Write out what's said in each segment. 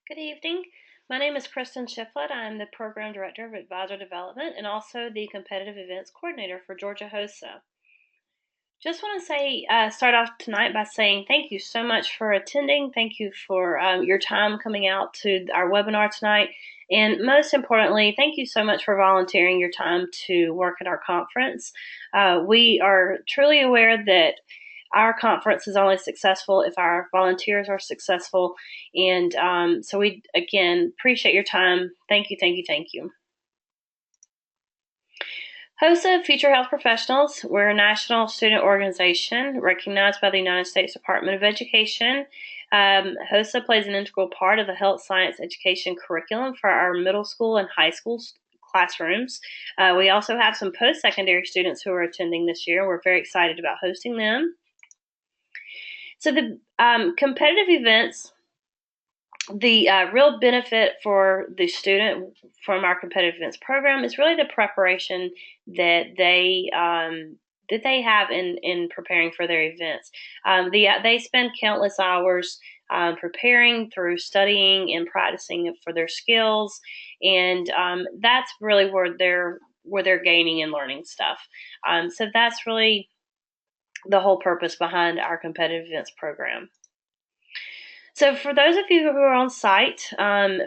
Good evening. My name is Kristen Shiflett. I'm the Program Director of Advisor Development and also the Competitive Events Coordinator for Georgia HOSA. Just want to start off tonight by saying thank you so much for attending. Thank you for your time coming out to our webinar tonight. And most importantly, thank you so much for volunteering your time to work at our conference. We are truly aware that our conference is only successful if our volunteers are successful. And so we, again, appreciate your time. Thank you, thank you, thank you. HOSA, Future Health Professionals, we're a national student organization recognized by the United States Department of Education. HOSA plays an integral part of the health science education curriculum for our middle school and high school classrooms. We also have some post-secondary students who are attending this year. We're very excited about hosting them. So the competitive events, the real benefit for the student from our competitive events program is really the preparation that they have in preparing for their events. They spend countless hours preparing through studying and practicing for their skills, and that's really where they're gaining and learning stuff. So that's really the whole purpose behind our competitive events program. So for those of you who are on site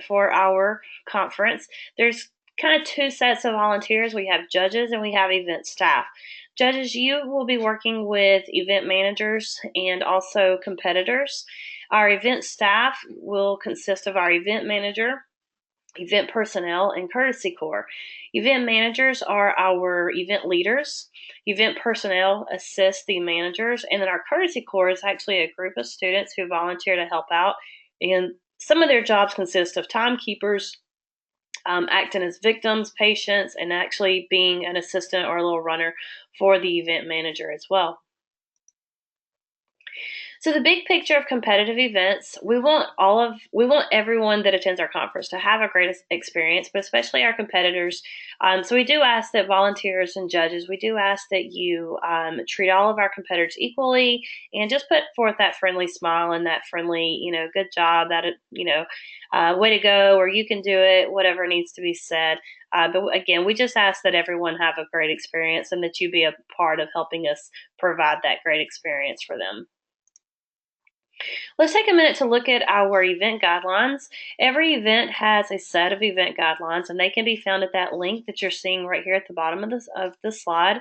for our conference, there's kind of two sets of volunteers. We have judges and we have event staff. Judges, you will be working with event managers and also competitors. Our event staff will consist of our event manager, event personnel, and courtesy corps. Event managers are our event leaders. Event personnel assist the managers, and then our courtesy corps is actually a group of students who volunteer to help out. And some of their jobs consist of timekeepers, acting as victims, patients, and actually being an assistant or a little runner for the event manager as well. So the big picture of competitive events, we want everyone that attends our conference to have a great experience, but especially our competitors. So we do ask that volunteers and judges, we do ask that you treat all of our competitors equally and just put forth that friendly smile and that friendly, good job, that, way to go, or you can do it, whatever needs to be said. But again, we just ask that everyone have a great experience and that you be a part of helping us provide that great experience for them. Let's take a minute to look at our event guidelines. Every event has a set of event guidelines, and they can be found at that link that you're seeing right here at the bottom of the slide.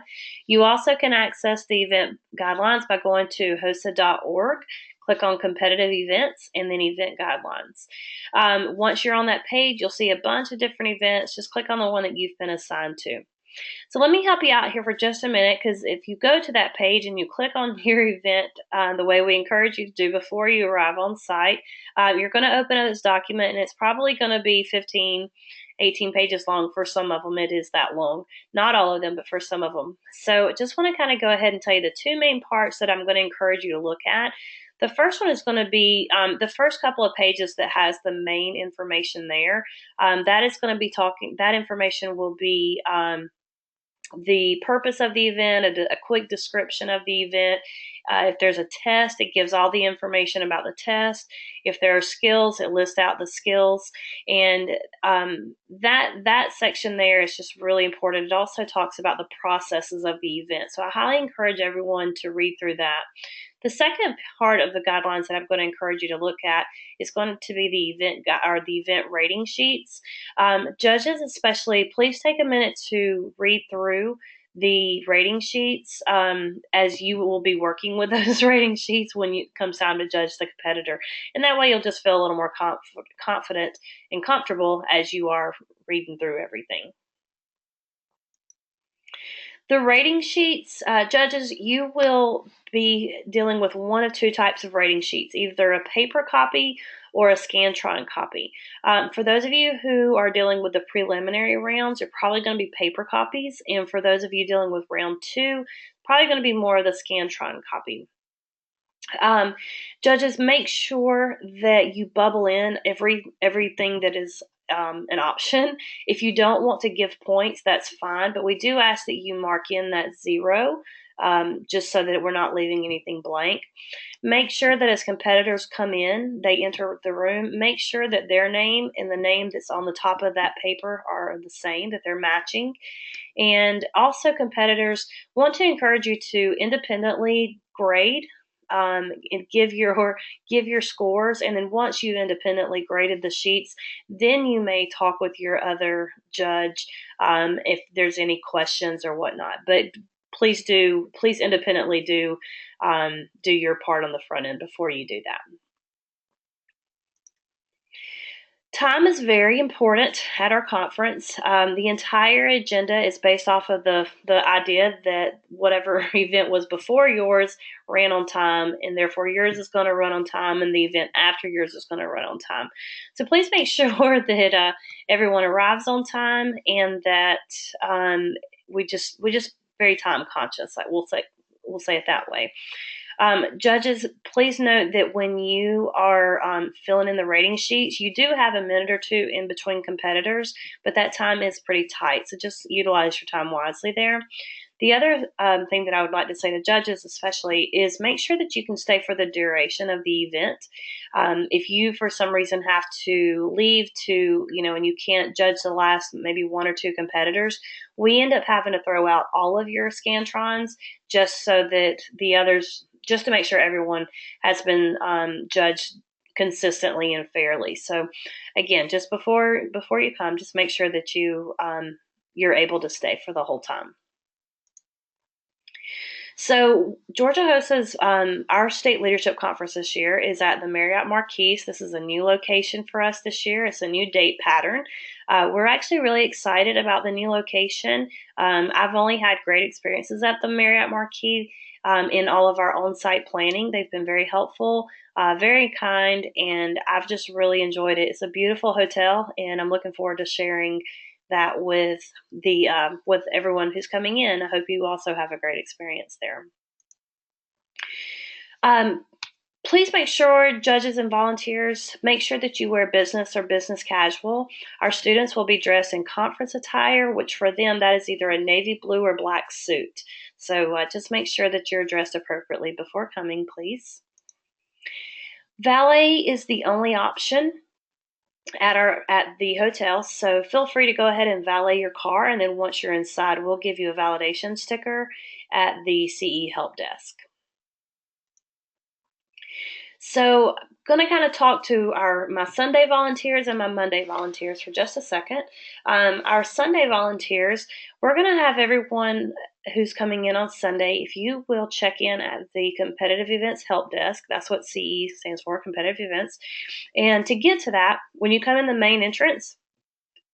You also can access the event guidelines by going to HOSA.org. Click on competitive events and then event guidelines. Once you're on that page, you'll see a bunch of different events. Just click on the one that you've been assigned to. So let me help you out here for just a minute, because if you go to that page and you click on your event the way we encourage you to do before you arrive on site, you're going to open up this document, and it's probably going to be 15, 18 pages long. For some of them, it is that long. Not all of them, but for some of them. So just want to kind of go ahead and tell you the two main parts that I'm going to encourage you to look at. The first one is going to be the first couple of pages that has the main information there. That is going to be that information will be the purpose of the event, a quick description of the event. If there's a test, it gives all the information about the test. If there are skills, it lists out the skills. And that section there is just really important. It also talks about the processes of the event. So I highly encourage everyone to read through that. The second part of the guidelines that I'm going to encourage you to look at is going to be the event rating sheets. Judges especially, please take a minute to read through the rating sheets as you will be working with those rating sheets when it comes time to judge the competitor. And that way you'll just feel a little more confident and comfortable as you are reading through everything. The rating sheets, judges, you will be dealing with one of two types of rating sheets, either a paper copy or a Scantron copy. For those of you who are dealing with the preliminary rounds, you're probably going to be paper copies. And for those of you dealing with round 2, probably going to be more of the Scantron copy. Judges, make sure that you bubble in everything that is an option. If you don't want to give points, that's fine, but we do ask that you mark in that 0 just so that we're not leaving anything blank. Make sure that as competitors come in, they enter the room, make sure that their name and the name that's on the top of that paper are the same, that they're matching. And also, competitors want to encourage you to independently grade and give your scores. And then once you've independently graded the sheets, then you may talk with your other judge if there's any questions or whatnot. But please independently do your part on the front end before you do that. Time is very important at our conference. The entire agenda is based off of the idea that whatever event was before yours ran on time, and therefore yours is going to run on time, and the event after yours is going to run on time. So please make sure that everyone arrives on time, and that we just very time conscious. Like we'll say it that way. Judges, please note that when you are filling in the rating sheets, you do have a minute or two in between competitors, but that time is pretty tight. So just utilize your time wisely there. The other thing that I would like to say to judges especially is make sure that you can stay for the duration of the event. If you for some reason have to leave and you can't judge the last maybe one or two competitors, we end up having to throw out all of your Scantrons just so that the others, just to make sure everyone has been judged consistently and fairly. So again, just before you come, just make sure that you're able to stay for the whole time. So Georgia HOSA's our state leadership conference this year is at the Marriott Marquise. This is a new location for us this year. It's a new date pattern. We're actually really excited about the new location. I've only had great experiences at the Marriott Marquise in all of our on-site planning. They've been very helpful, very kind, and I've just really enjoyed it. It's a beautiful hotel, and I'm looking forward to sharing that with everyone who's coming in. I hope you also have a great experience there. Please make sure, judges and volunteers, make sure that you wear business or business casual. Our students will be dressed in conference attire, which for them that is either a navy blue or black suit. So just make sure that you're dressed appropriately before coming, please. Valet is the only option at the hotel, so feel free to go ahead and valet your car, and then once you're inside, we'll give you a validation sticker at the CE help desk. So I'm going to kind of talk to my Sunday volunteers and my Monday volunteers for just a second. Our Sunday volunteers, we're going to have everyone who's coming in on Sunday, if you will check in at the Competitive Events Help Desk. That's what CE stands for, Competitive Events. And to get to that, when you come in the main entrance,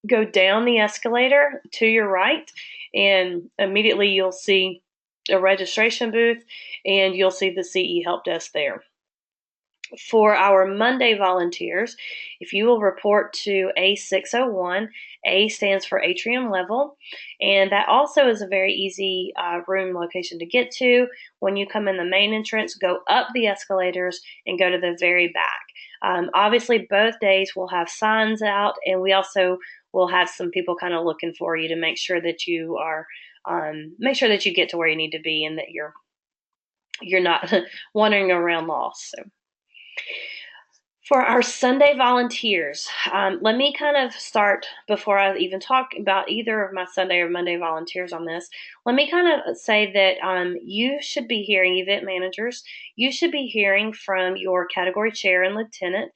go down the escalator to your right, and immediately you'll see a registration booth, and you'll see the CE Help Desk there. For our Monday volunteers, if you will report to A601, A stands for atrium level, and that also is a very easy room location to get to. When you come in the main entrance, go up the escalators and go to the very back. Obviously, both days we'll have signs out, and we also will have some people kind of looking for you to make sure that you are make sure that you get to where you need to be, and that you're not wandering around lost. So. For our Sunday volunteers, let me kind of start before I even talk about either of my Sunday or Monday volunteers on this. Let me kind of say that you should be hearing, event managers, you should be hearing from your category chair and lieutenant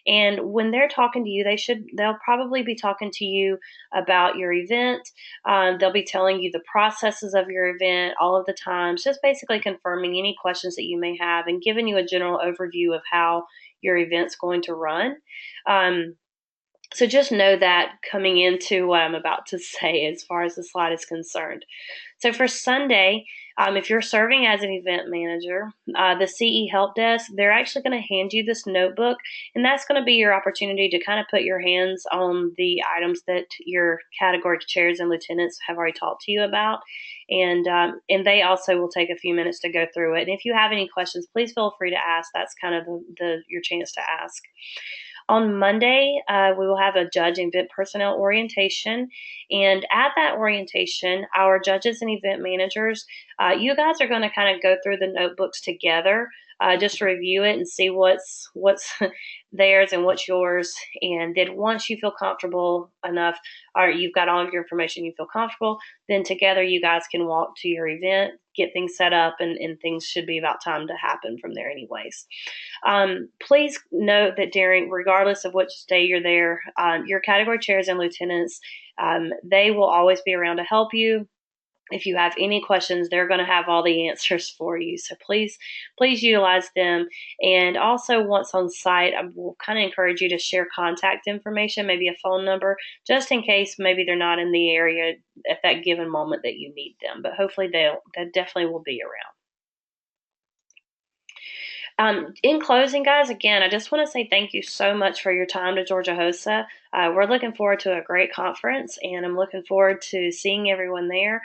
and when they're talking to you, they'll probably be talking to you about your event. They'll be telling you the processes of your event all of the times, just basically confirming any questions that you may have and giving you a general overview of how your event's going to run. So just know that coming into what I'm about to say as far as the slide is concerned. So for Sunday, if you're serving as an event manager, the CE Help Desk, they're actually going to hand you this notebook, and that's going to be your opportunity to kind of put your hands on the items that your category chairs and lieutenants have already talked to you about, and they also will take a few minutes to go through it. And if you have any questions, please feel free to ask. That's kind of your chance to ask. On Monday, we will have a judge and event personnel orientation. And at that orientation, our judges and event managers, you guys are going to kind of go through the notebooks together, just to review it and see what's theirs and what's yours. And then once you feel comfortable enough, or you've got all of your information, you feel comfortable, then together you guys can walk to your event, get things set up, and things should be about time to happen from there anyways. Please note that regardless of which day you're there, your category chairs and lieutenants, they will always be around to help you. If you have any questions, they're going to have all the answers for you. So please utilize them. And also, once on site, I will kind of encourage you to share contact information, maybe a phone number, just in case maybe they're not in the area at that given moment that you need them. But hopefully they definitely will be around. In closing, guys, again, I just want to say thank you so much for your time to Georgia HOSA. We're looking forward to a great conference, and I'm looking forward to seeing everyone there.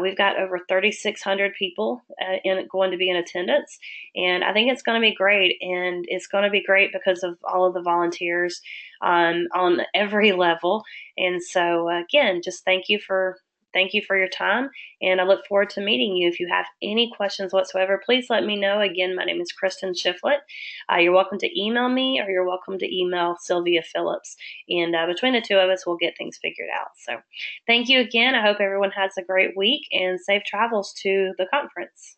We've got over 3,600 people going to be in attendance, and I think it's going to be great. And it's going to be great because of all of the volunteers on every level. And so, again, just thank you for your time, and I look forward to meeting you. If you have any questions whatsoever, please let me know. Again, my name is Kristen Shiflett. You're welcome to email me, or you're welcome to email Sylvia Phillips, and between the two of us, we'll get things figured out. So thank you again. I hope everyone has a great week and safe travels to the conference.